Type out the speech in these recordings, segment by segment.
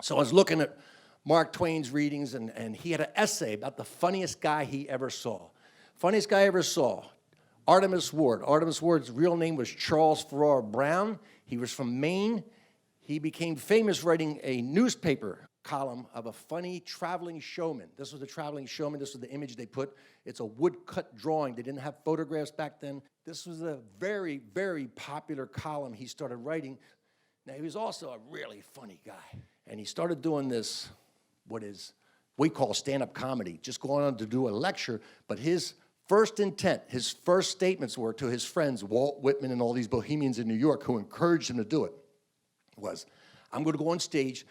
So I was looking at Mark Twain's readings, and he had an essay about the funniest guy he ever saw. Funniest guy I ever saw, Artemus Ward. Artemus Ward's real name was Charles Farrar Brown. He was from Maine. He became famous writing a newspaper column of a funny traveling showman. This was the traveling showman. This was the image they put. It's a woodcut drawing. They didn't have photographs back then. This was a very, very popular column he started writing. Now, he was also a really funny guy. And he started doing this, we call stand-up comedy, just going on to do a lecture. But his first intent, his first statements were to his friends, Walt Whitman and all these bohemians in New York who encouraged him to do it, was, I'm going to go on stage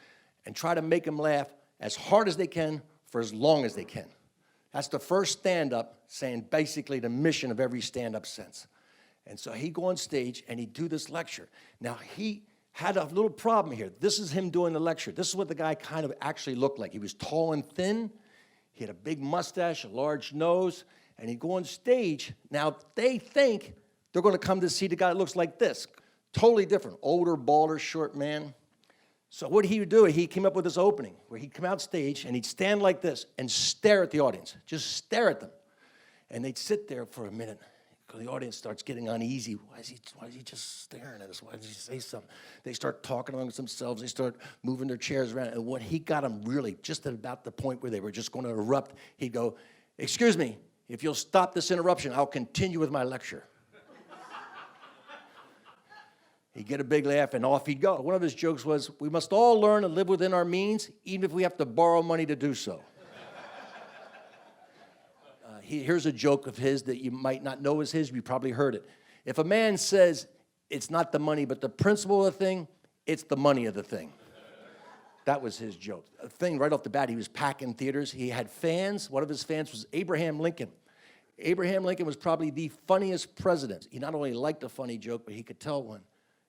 and try to make them laugh as hard as they can for as long as they can. That's the first stand-up, saying basically the mission of every stand-up since. And so he'd go on stage and he'd do this lecture. Now, he had a little problem here. This is him doing the lecture. This is what the guy kind of actually looked like. He was tall and thin. He had a big mustache, a large nose, and he'd go on stage. Now, they think they're going to come to see the guy that looks like this. Totally different. Older, balder, short man. So what he would do, he came up with this opening where he'd come out stage and he'd stand like this and stare at the audience. Just stare at them. And they'd sit there for a minute. The audience starts getting uneasy. Why is he just staring at us? Why did he say something? They start talking amongst themselves. They start moving their chairs around. And when he got them really just at about the point where they were just going to erupt, he'd go, excuse me, if you'll stop this interruption, I'll continue with my lecture. He'd get a big laugh, and off he'd go. One of his jokes was, we must all learn to live within our means, even if we have to borrow money to do so. Here's a joke of his that you might not know is his. You probably heard it. If a man says it's not the money but the principle of the thing, it's the money of the thing. That was his joke. A thing right off the bat, he was packing theaters. He had fans. One of his fans was Abraham Lincoln. Abraham Lincoln was probably the funniest president. He not only liked a funny joke, but he could tell one.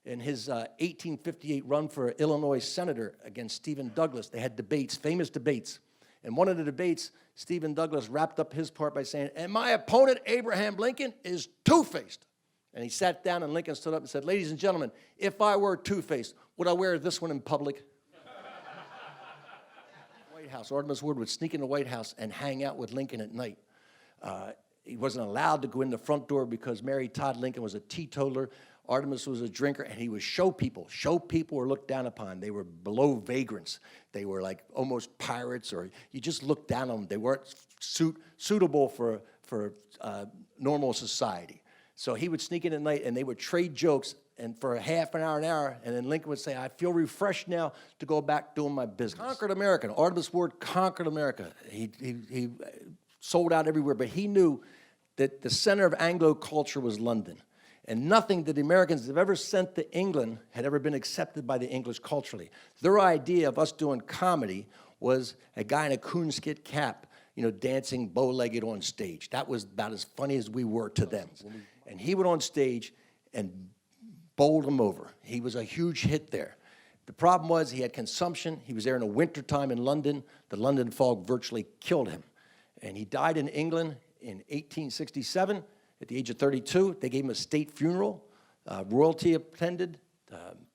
In his 1858 run for Illinois senator against Stephen Douglas, they had debates, famous debates. In one of the debates, Stephen Douglas wrapped up his part by saying, and my opponent, Abraham Lincoln, is two-faced. And he sat down, and Lincoln stood up and said, ladies and gentlemen, if I were two-faced, would I wear this one in public? White House. Artemus Ward would sneak in the White House and hang out with Lincoln at night. He wasn't allowed to go in the front door because Mary Todd Lincoln was a teetotaler. Artemus was a drinker, and he would show people. Show people were looked down upon. They were below vagrants. They were like almost pirates, or you just looked down on them. They weren't suitable for normal society. So he would sneak in at night, and they would trade jokes, and for a half an hour, and then Lincoln would say, I feel refreshed now to go back doing my business. Conquered America. Artemus Ward conquered America. He sold out everywhere, but he knew that the center of Anglo culture was London. And nothing that the Americans have ever sent to England had ever been accepted by the English culturally. Their idea of us doing comedy was a guy in a coonskin cap, dancing bow-legged on stage. That was about as funny as we were to them. And he went on stage and bowled them over. He was a huge hit there. The problem was he had consumption. He was there in the wintertime in London. The London fog virtually killed him. And he died in England in 1867. At the age of 32, they gave him a state funeral. Royalty attended.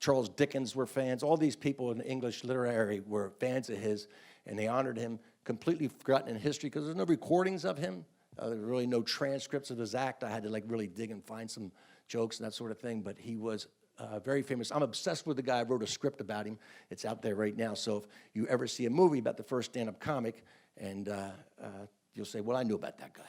Charles Dickens were fans. All these people in the English literary were fans of his, and they honored him. Completely forgotten in history because there's no recordings of him. There were really no transcripts of his act. I had to really dig and find some jokes and that sort of thing, but he was very famous. I'm obsessed with the guy. I wrote a script about him. It's out there right now, so if you ever see a movie about the first stand-up comic, and you'll say, well, I knew about that guy.